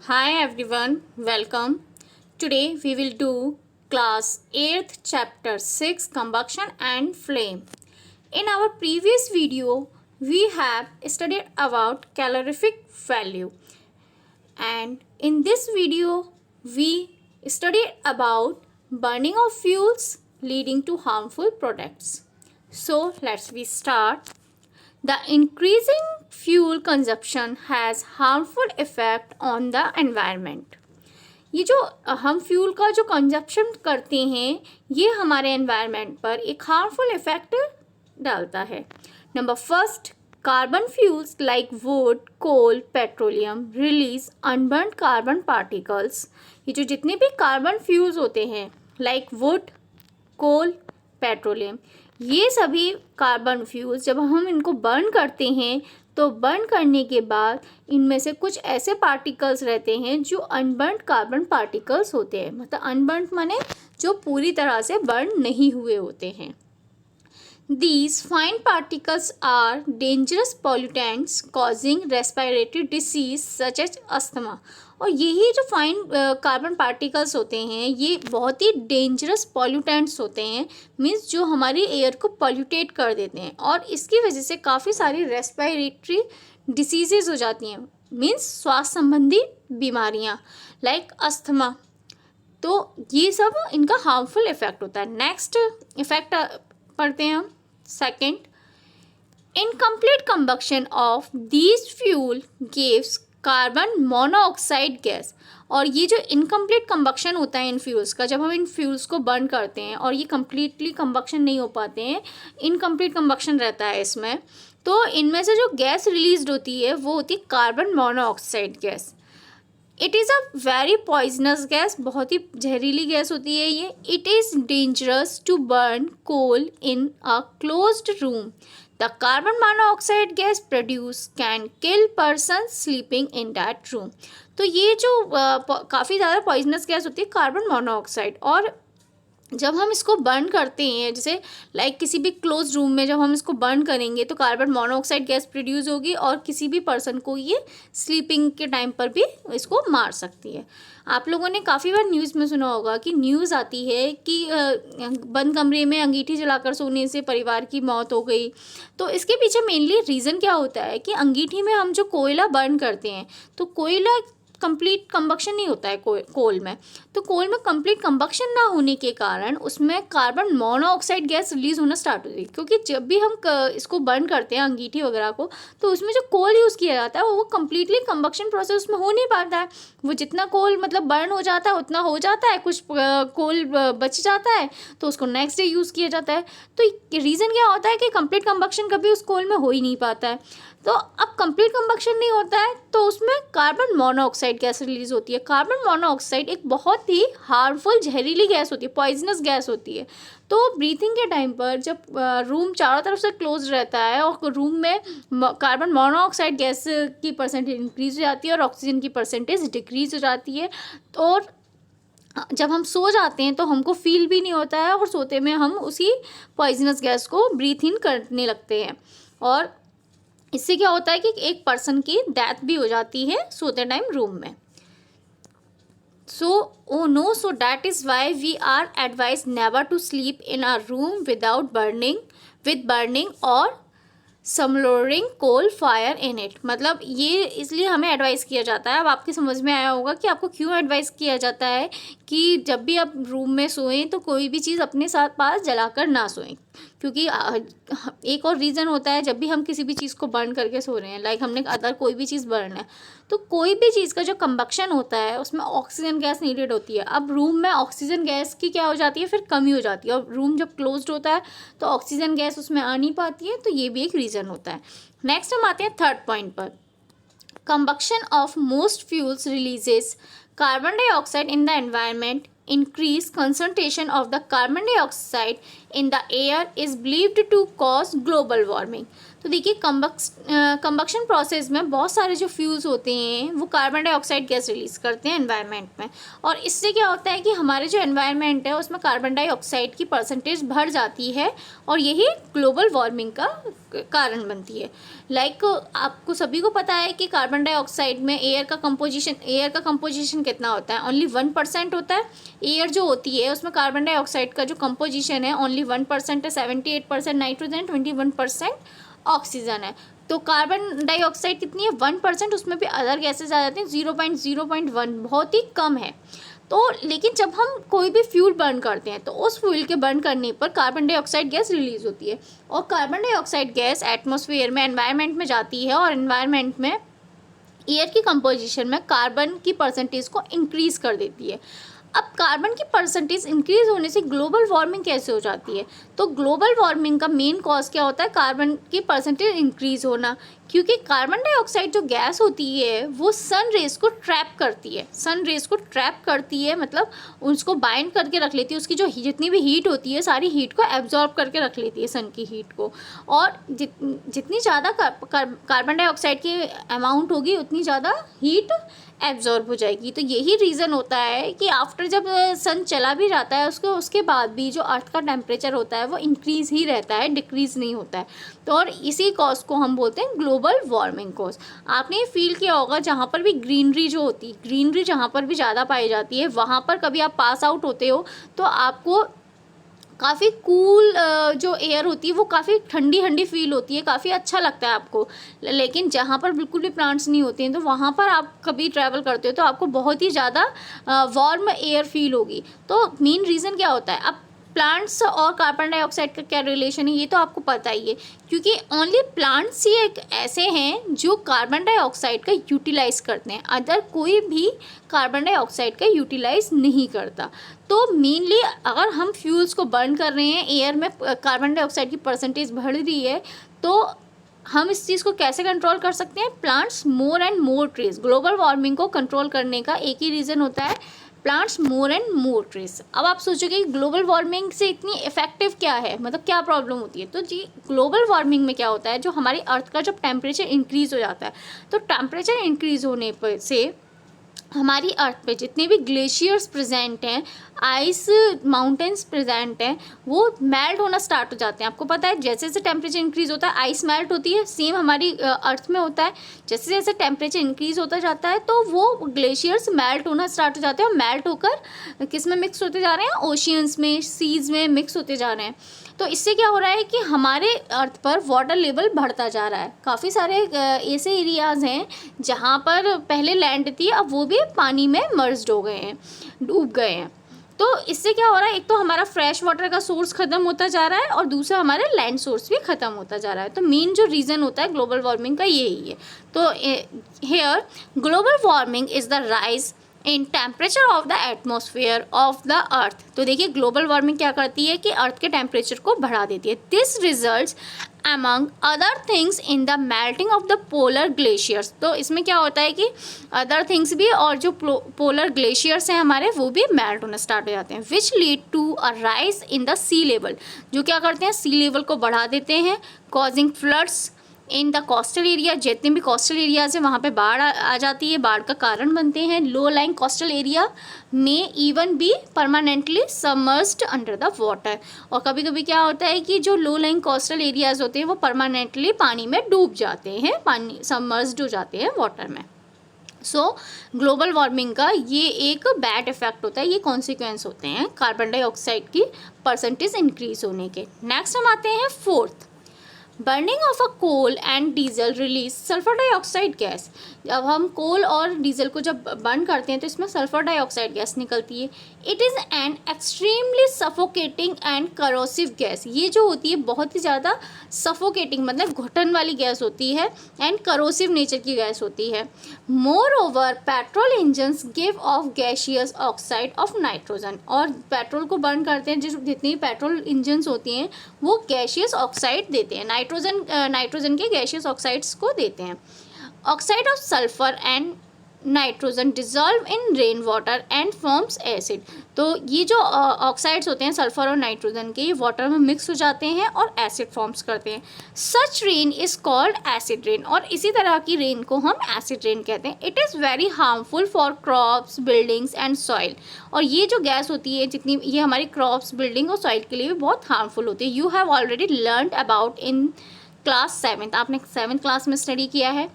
Hi everyone, welcome. Today we will do class 8th chapter 6 combustion and flame. In our previous video we have studied about calorific value, and in this video we studied about burning of fuels leading to harmful products. So let's we start. The increasing fuel consumption has harmful effect on the environment. ये जो हम fuel का जो consumption करते हैं ये हमारे environment पर एक हार्मफुल इफेक्ट डालता है. Number first, carbon fuels like wood, coal, petroleum release unburned carbon particles. ये जो जितने भी कार्बन फ्यूल्स होते हैं लाइक वुड, कोल, पेट्रोलियम, ये सभी कार्बन फ्यूल्स जब हम इनको बर्न करते हैं तो बर्न करने के बाद इनमें से कुछ ऐसे पार्टिकल्स रहते हैं जो अनबर्न्ड कार्बन पार्टिकल्स होते हैं. मतलब अनबर्न्ड माने जो पूरी तरह से बर्न नहीं हुए होते हैं. These fine particles are dangerous pollutants causing respiratory disease such as asthma. और यही जो फाइन कार्बन पार्टिकल्स होते हैं ये बहुत ही डेंजरस पॉल्यूटेंट्स होते हैं, मीन्स जो हमारी एयर को पॉल्यूटेट कर देते हैं और इसकी वजह से काफ़ी सारी रेस्पिरेटरी डिसीजेज हो जाती हैं, मीन्स स्वास्थ्य संबंधी बीमारियां लाइक अस्थमा. तो ये सब इनका हार्मफुल इफेक्ट होता है. नेक्स्ट इफेक्ट पढ़ते हैं हम. Second, incomplete combustion of these fuel gives carbon monoxide gas. और ये जो इनकम्प्लीट कंबक्शन होता है इन फ्यूल्स का, जब हम इन फ्यूल्स को बर्न करते हैं और ये कम्प्लीटली कंबक्शन नहीं हो पाते हैं, इनकम्प्लीट कंबक्शन रहता है इसमें, तो इनमें से जो गैस रिलीज होती है वो होती है carbon monoxide gas. It is a very poisonous gas, बहुत ही जहरीली गैस होती है ये. It is dangerous to burn coal in a closed room. The carbon monoxide gas produce can kill person sleeping in that room. तो ये जो काफ़ी ज़्यादा पॉइजनस गैस होती है कार्बन मोनोऑक्साइड, और जब हम इसको बर्न करते हैं जैसे लाइक किसी भी क्लोज रूम में जब हम इसको बर्न करेंगे तो कार्बन मोनोऑक्साइड गैस प्रोड्यूस होगी और किसी भी पर्सन को ये स्लीपिंग के टाइम पर भी इसको मार सकती है. आप लोगों ने काफ़ी बार न्यूज़ में सुना होगा कि न्यूज़ आती है कि बंद कमरे में अंगीठी जलाकर सोने से परिवार की मौत हो गई. तो इसके पीछे मेनली रीज़न क्या होता है कि अंगीठी में हम जो कोयला बर्न करते हैं तो कोयला कंप्लीट कंबक्शन नहीं होता है कोल में. तो कोल में कंप्लीट कंबक्शन ना होने के कारण उसमें कार्बन मोनोऑक्साइड गैस रिलीज होना स्टार्ट होती है, क्योंकि जब भी हम इसको बर्न करते हैं अंगीठी वगैरह को तो उसमें जो कोल यूज़ किया जाता है वो कंप्लीटली कंबक्शन प्रोसेस उसमें हो नहीं पाता है. वो जितना कोल मतलब बर्न हो जाता है उतना हो जाता है, कुछ कोल बच जाता है तो उसको नेक्स्ट डे यूज़ किया जाता है. तो रीज़न क्या होता है कि कंप्लीट कंबक्शन कभी उस कोल में हो ही नहीं पाता है. तो अब कंप्लीट कंबक्शन नहीं होता है तो उसमें कार्बन मोनोऑक्साइड गैस रिलीज होती है. कार्बन मोनोऑक्साइड एक बहुत ही हार्मफुल जहरीली गैस होती है, पॉइजनस गैस होती है. तो ब्रीथिंग के टाइम पर जब रूम चारों तरफ से क्लोज रहता है और रूम में कार्बन मोनोऑक्साइड गैस की परसेंटेज इंक्रीज हो जाती है और ऑक्सीजन की परसेंटेज डिक्रीज हो जाती है. और जब हम सो जाते हैं तो हमको फील भी नहीं होता है और सोते में हम उसी पॉइजनस गैस को ब्रीथ इन करने लगते हैं. और इससे क्या होता है कि एक पर्सन की डेथ भी हो जाती है सोते टाइम रूम में. So that is why we are advised never to sleep in a room without burning or smouldering coal fire in it. मतलब ये इसलिए हमें एडवाइस किया जाता है. अब आपके समझ में आया होगा कि आपको क्यों एडवाइस किया जाता है कि जब भी आप रूम में सोएं तो कोई भी चीज़ अपने साथ पास जलाकर ना सोएं. क्योंकि एक और रीज़न होता है जब भी हम किसी भी चीज़ को बर्न करके सो रहे हैं, लाइक हमने अदर कोई भी चीज़ बर्न है तो कोई भी चीज़ का जो कंबक्शन होता है उसमें ऑक्सीजन गैस नीडेड होती है. अब रूम में ऑक्सीजन गैस की क्या हो जाती है, फिर कमी हो जाती है, और रूम जब क्लोज्ड होता है तो ऑक्सीजन गैस उसमें आ नहीं पाती है. तो ये भी एक रीज़न होता है. नेक्स्ट हम आते हैं थर्ड पॉइंट पर. Combustion of most fuels releases carbon dioxide in the environment. Increased concentration of the carbon dioxide in the air is believed to cause global warming. तो देखिए कंबक्शन प्रोसेस में बहुत सारे जो फ्यूल्स होते हैं वो कार्बन डाइऑक्साइड गैस रिलीज़ करते हैं एनवायरनमेंट में, और इससे क्या होता है कि हमारे जो एनवायरनमेंट है उसमें कार्बन डाइऑक्साइड की परसेंटेज बढ़ जाती है और यही ग्लोबल वार्मिंग का कारण बनती है। लाइक आपको सभी को पता है कि कार्बन डाइऑक्साइड में एयर का कंपोजिशन कितना होता है, ओनली 1% होता है। एयर जो होती है उसमें कार्बन डाइऑक्साइड का जो कंपोजिशन है ओनली 1% है, 78% नाइट्रोजन, 21% ऑक्सीजन है। तो कार्बन डाइऑक्साइड कितनी है, 1%, उसमें भी अदर गैसेज आ जाते हैं 0.1, बहुत ही कम है। तो लेकिन जब हम कोई भी फ्यूल बर्न करते हैं तो उस फ्यूल के बर्न करने पर कार्बन डाइऑक्साइड गैस रिलीज होती है, और कार्बन डाइऑक्साइड गैस एटमॉस्फेयर में एनवायरनमेंट में जाती है और एनवायरनमेंट में एयर की कंपोजिशन में कार्बन की परसेंटेज को इंक्रीज़ कर देती है। अब कार्बन की परसेंटेज इंक्रीज होने से ग्लोबल वार्मिंग कैसे हो जाती है, तो ग्लोबल वार्मिंग का मेन कॉज क्या होता है, कार्बन की परसेंटेज इंक्रीज होना, क्योंकि कार्बन डाइऑक्साइड जो गैस होती है वो सन रेज को ट्रैप करती है, मतलब उसको बाइंड करके रख लेती है, उसकी जो जितनी भी हीट होती है सारी हीट को एब्जॉर्ब करके रख लेती है सन की हीट को, और जितनी ज़्यादा कार्बन डाइऑक्साइड की अमाउंट होगी उतनी ज़्यादा हीट एब्जॉर्ब हो जाएगी। तो यही रीज़न होता है कि आफ्टर जब सन चला भी जाता है उसके बाद भी जो अर्थ का टेम्परेचर होता है वो इंक्रीज़ ही रहता है, डिक्रीज़ नहीं होता है। तो और इसी कॉज को हम बोलते हैं ग्लोबल वार्मिंग कॉज। आपने ये फील किया होगा जहाँ पर भी ग्रीनरी जहाँ पर भी ज़्यादा पाई जाती है वहाँ पर कभी आप पास आउट होते हो तो आपको काफ़ी कूल जो एयर होती है वो काफ़ी ठंडी ठंडी फील होती है, काफ़ी अच्छा लगता है आपको। लेकिन जहाँ पर बिल्कुल भी प्लांट्स नहीं होते हैं तो वहाँ पर आप कभी ट्रैवल करते हो तो आपको बहुत ही ज़्यादा वार्म एयर फील होगी। तो मेन रीज़न क्या होता है, अब प्लांट्स और कार्बन डाइऑक्साइड का क्या रिलेशन है ये तो आपको पता ही है, क्योंकि ओनली प्लांट्स ही एक ऐसे हैं जो कार्बन डाइऑक्साइड का यूटिलाइज करते हैं, अदर कोई भी कार्बन डाइऑक्साइड का यूटिलाइज नहीं करता। तो मेनली अगर हम फ्यूल्स को बर्न कर रहे हैं, एयर में कार्बन डाइऑक्साइड की परसेंटेज बढ़ रही है, तो हम इस चीज़ को कैसे कंट्रोल कर सकते हैं, plants more and more trees. Global warming को कंट्रोल करने का एक ही रीज़न होता है, plants more and more trees. अब आप सोचोगे कि ग्लोबल वार्मिंग से इतनी इफेक्टिव क्या है, मतलब क्या प्रॉब्लम होती है, तो जी ग्लोबल वार्मिंग में क्या होता है, जो हमारी अर्थ का जब टेम्परेचर इंक्रीज़ हो जाता है तो टेम्परेचर इंक्रीज़ होने पर से हमारी अर्थ पे जितने भी ग्लेशियर्स प्रेजेंट हैं, आइस माउंटेन्स प्रेजेंट हैं, वो मेल्ट होना स्टार्ट हो जाते हैं। आपको पता है जैसे जैसे टेम्परेचर इंक्रीज़ होता है आइस मेल्ट होती है, सेम हमारी अर्थ में होता है। जैसे जैसे टेम्परेचर इंक्रीज़ होता जाता है तो वो ग्लेशियर्स मेल्ट होना स्टार्ट हो जाते हैं और मेल्ट होकर किस में मिक्स होते जा रहे हैं, ओशियंस में, सीज में मिक्स होते जा रहे हैं। तो इससे क्या हो रहा है कि हमारे अर्थ पर वाटर लेवल बढ़ता जा रहा है। काफ़ी सारे ऐसे एरियाज़ हैं जहाँ पर पहले लैंड थी, अब वो भी पानी में मर्ज्ड हो गए हैं, डूब गए हैं। तो इससे क्या हो रहा है, एक तो हमारा फ्रेश वाटर का सोर्स ख़त्म होता जा रहा है और दूसरा हमारा लैंड सोर्स भी ख़त्म होता जा रहा है। तो मेन जो रीज़न होता है ग्लोबल वार्मिंग का यही है। तो here global warming is the rise in temperature of the atmosphere of the earth. तो देखिए ग्लोबल वार्मिंग क्या करती है कि अर्थ के टेम्परेचर को बढ़ा देती है। This results among other things in the melting of the polar glaciers। तो इसमें क्या होता है कि अदर थिंग्स भी और जो पोलर ग्लेशियर्स हैं हमारे वो भी मेल्ट होना स्टार्ट हो जाते हैं, which lead to a rise in the sea level, जो क्या करते हैं सी लेवल को बढ़ा देते हैं, causing floods in the coastal area. जितने भी कोस्टल एरियाज हैं वहाँ पे बाढ़ आ जाती है, बाढ़ का कारण बनते हैं। लो लाइंग कोस्टल एरिया में even be permanently submerged under the water. और कभी कभी क्या होता है कि जो लो लाइंग कोस्टल एरियाज होते हैं वो परमानेंटली पानी में डूब जाते हैं, पानी सबमर्ज्ड हो जाते हैं वाटर में। सो ग्लोबल वार्मिंग का ये एक बैड इफेक्ट होता है, ये कॉन्सिक्वेंस होते हैं कार्बन डाइऑक्साइड की परसेंटेज इंक्रीज होने के। नेक्स्ट हम आते हैं fourth, burning of a coal and diesel release sulphur dioxide gas. जब हम कोल और डीजल को जब बर्न करते हैं तो इसमें सल्फर डाइऑक्साइड गैस निकलती है। It is an extremely suffocating and corrosive gas. ये जो होती है बहुत ही ज़्यादा सफोकेटिंग मतलब घुटन वाली गैस होती है एंड करोसिव नेचर की गैस होती है। More over petrol engines give of gaseous oxide of nitrogen. और पेट्रोल को बर्न करते हैं जितनी पेट्रोल इंजन्स होती हैं वो गैशियस ऑक्साइड देते हैं, नाइट्रोजन के गैशियस ऑक्साइड्स को देते हैं। Oxide of sulphur and nitrogen dissolve in rain water and forms acid. तो ये जो ऑक्साइड्स होते हैं सल्फर और नाइट्रोजन के, ये वाटर में मिक्स हो जाते हैं और एसिड फॉर्म्स करते हैं। Such rain is called acid rain, और इसी तरह की रेन को हम एसिड रेन कहते हैं। It is very harmful for crops, buildings and soil. और ये जो गैस होती है जितनी, ये हमारी क्रॉप्स, बिल्डिंग और सॉइल के लिए भी बहुत हार्मफुल होती है। You have already learn about in class 7, आपने 7th क्लास में स्टडी किया है।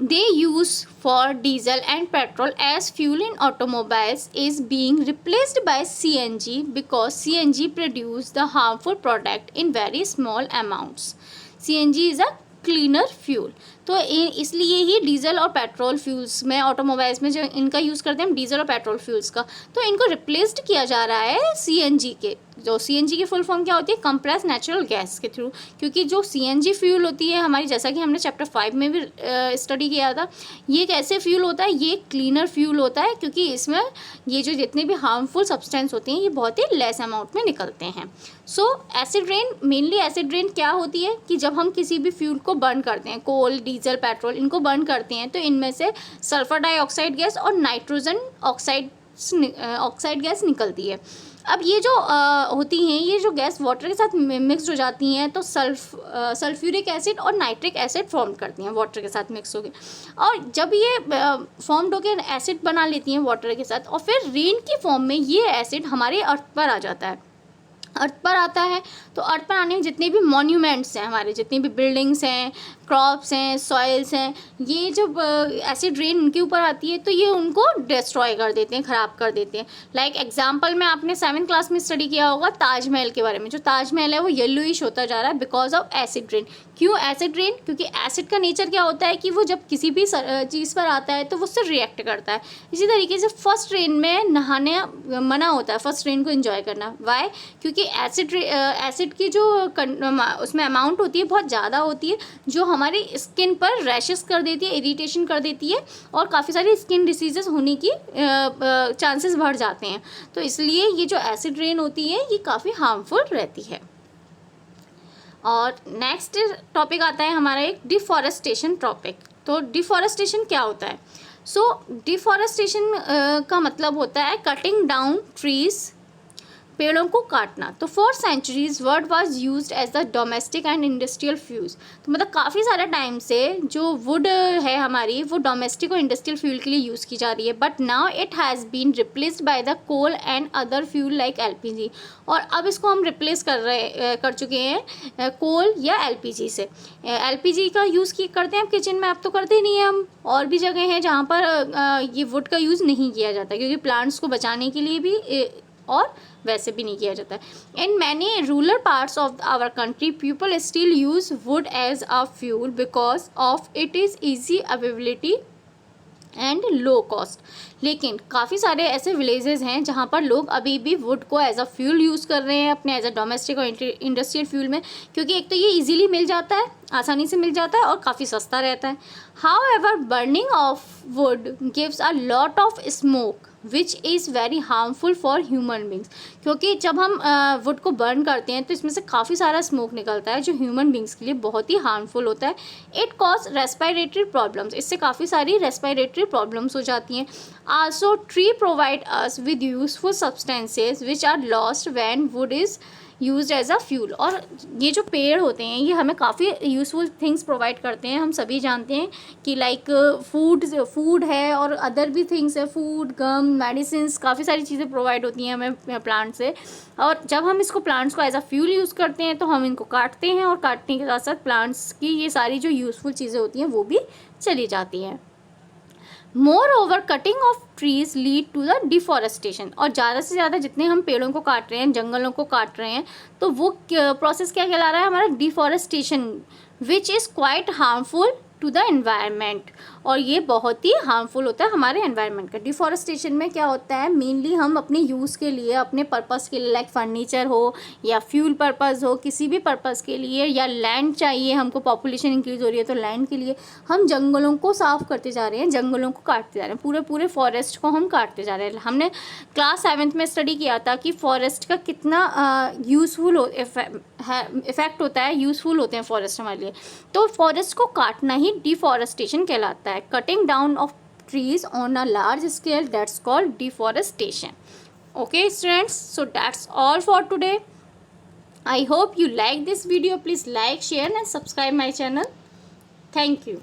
They use for diesel and petrol as fuel in automobiles is being replaced by CNG because CNG produce the harmful product in very small amounts. CNG is a cleaner fuel. तो इसलिए ही diesel और petrol fuels में, automobiles में जो इनका use करते हैं हम डीजल और पेट्रोल फ्यूल्स का, तो इनको रिप्लेस्ड किया जा रहा है सीएनजी के। जो सीएनजी की फुल फॉर्म क्या होती है? कंप्रेस नेचुरल गैस के थ्रू। क्योंकि जो सीएनजी फ्यूल होती है हमारी, जैसा कि हमने चैप्टर 5 में भी स्टडी किया था, ये कैसे फ्यूल होता है? ये क्लीनर फ्यूल होता है क्योंकि इसमें ये जो जितने भी हार्मफुल सब्सटेंस होते हैं ये बहुत ही लेस अमाउंट में निकलते हैं। सो acid rain, mainly acid rain क्या होती है कि जब हम किसी भी फ्यूल को बर्न करते हैं, कोल, डीजल, पेट्रोल, इनको बर्न करते हैं तो इनमें से सल्फर डाइऑक्साइड गैस और नाइट्रोजन ऑक्साइड गैस निकलती है। अब ये जो होती हैं, ये जो गैस वाटर के साथ मिक्स हो जाती हैं तो सल्फ्यूरिक एसिड और नाइट्रिक एसिड फॉर्म करती हैं वाटर के साथ मिक्स होकर। और जब ये फॉर्म्ड होकर एसिड बना लेती हैं वाटर के साथ, और फिर रेन की फॉर्म में ये एसिड हमारे अर्थ पर आ जाता है। अर्थ पर आता है तो अर्थ पर आने में जितने भी मॉन्यूमेंट्स हैं, हमारे जितनी भी बिल्डिंग्स हैं, क्रॉप्स हैं, सॉइल्स हैं, ये जब एसिड रेन उनके ऊपर आती है तो ये उनको डिस्ट्रॉय कर देते हैं, ख़राब कर देते हैं। लाइक एग्जांपल में आपने 7th क्लास में स्टडी किया होगा ताजमहल के बारे में। जो ताजमहल है वो येलोइश होता जा रहा है बिकॉज ऑफ एसिड रेन। क्यों एसिड रेन? क्योंकि एसिड का नेचर क्या होता है कि वो जब किसी भी चीज़ पर आता है तो वो उससे रिएक्ट करता है। इसी तरीके से फर्स्ट रेन में नहाने मना होता है, फर्स्ट रेन को एंजॉय करना। वाई? क्योंकि एसिड की जो उसमें अमाउंट होती है बहुत ज़्यादा होती है, जो हमारी स्किन पर रैशेस कर देती है, इरिटेशन कर देती है और काफ़ी सारी स्किन डिसीजेस होने की चांसेस बढ़ जाते हैं। तो इसलिए ये जो एसिड रेन होती है ये काफ़ी हार्मफुल रहती है। और नेक्स्ट टॉपिक आता है हमारा एक डिफॉरेस्टेशन टॉपिक। तो डिफॉरेस्टेशन क्या होता है? सो डिफॉरेस्टेशन का मतलब होता है कटिंग डाउन ट्रीज, पेड़ों को काटना। तो for centuries wood was used as the domestic and industrial fuels. तो मतलब काफ़ी सारे टाइम से जो वुड है हमारी, वो डोमेस्टिक और इंडस्ट्रियल फ्यूल के लिए यूज़ की जा रही है। But now it has been replaced by the coal and other fuel like LPG. और अब इसको हम रिप्लेस कर चुके हैं कोल या एलपीजी से। एलपीजी का यूज़ करते हैं किचन में, अब तो करते नहीं हैं हम। और भी जगह हैं जहाँ पर ये वुड का यूज़ नहीं किया जाता क्योंकि प्लांट्स को बचाने के लिए भी और वैसे भी नहीं किया जाता है। In many rural parts of our country people still use wood as a fuel because of it is easy availability and low cost. लेकिन काफ़ी सारे ऐसे विलेजेस हैं जहाँ पर लोग अभी भी वुड को एज अ फ्यूल यूज़ कर रहे हैं अपने, एज अ डोमेस्टिक और इंडस्ट्रियल फ्यूल में, क्योंकि एक तो ये इजीली मिल जाता है, आसानी से मिल जाता है और काफ़ी सस्ता रहता है। However burning of would gives a lot of smoke which is very harmful for human beings. क्योंकि जब हम वुड को बर्न करते हैं तो इसमें से काफ़ी सारा स्मोक निकलता है जो ह्यूमन बींग्स के लिए बहुत ही हार्मफुल होता है। इट कॉज रेस्पिरेटरी प्रॉब्लम्स, इससे काफ़ी सारी रेस्पिरेटरी प्रॉब्लम्स हो जाती हैं। Also tree provide us with useful substances which are lost when wood is used as a fuel. और ये जो पेड़ होते हैं ये हमें काफ़ी यूज़फुल थिंग्स प्रोवाइड करते हैं। हम सभी जानते हैं कि लाइक फूड है और अदर भी थिंग्स है, फूड, गम, मेडिसिन्स, काफ़ी सारी चीज़ें प्रोवाइड होती हैं हमें प्लांट से। और जब हम इसको प्लांट्स को एज अ फ्यूल यूज़ करते हैं तो हम इनको काटते हैं और काटने के साथ साथ प्लांट्स की ये सारी जो यूज़फुल चीज़ें होती हैं वो भी चली जाती हैं। Moreover cutting of trees lead to the deforestation. और ज़्यादा से ज़्यादा जितने हम पेड़ों को काट रहे हैं, जंगलों को काट रहे हैं, तो वो प्रोसेस क्या कहला रहा है हमारा? Deforestation, which is quite harmful to the environment. और ये बहुत ही हार्मफुल होता है हमारे एनवायरनमेंट का। डिफॉरेस्टेशन में क्या होता है, मेनली हम अपने यूज़ के लिए, अपने पर्पज़ के लिए, लाइक फर्नीचर हो या फ्यूल पर्पज़ हो, किसी भी पर्पज़ के लिए, या लैंड चाहिए हमको, पॉपुलेशन इंक्रीज़ हो रही है तो लैंड के लिए हम जंगलों को साफ़ करते जा रहे हैं, जंगलों को काटते जा रहे हैं, पूरे फॉरेस्ट को हम काटते जा रहे हैं। हमने क्लास 7th में स्टडी किया था कि फॉरेस्ट का कितना यूज़फुल इफेक्ट होता है, यूज़फुल होते हैं फॉरेस्ट हमारे लिए। तो फॉरेस्ट को काटना ही डिफॉरेस्टेशन कहलाता है। Cutting down of trees on a large scale. That's called deforestation. Okay students, so that's all for today. I hope you like this video. Please like, share and subscribe my channel. Thank you.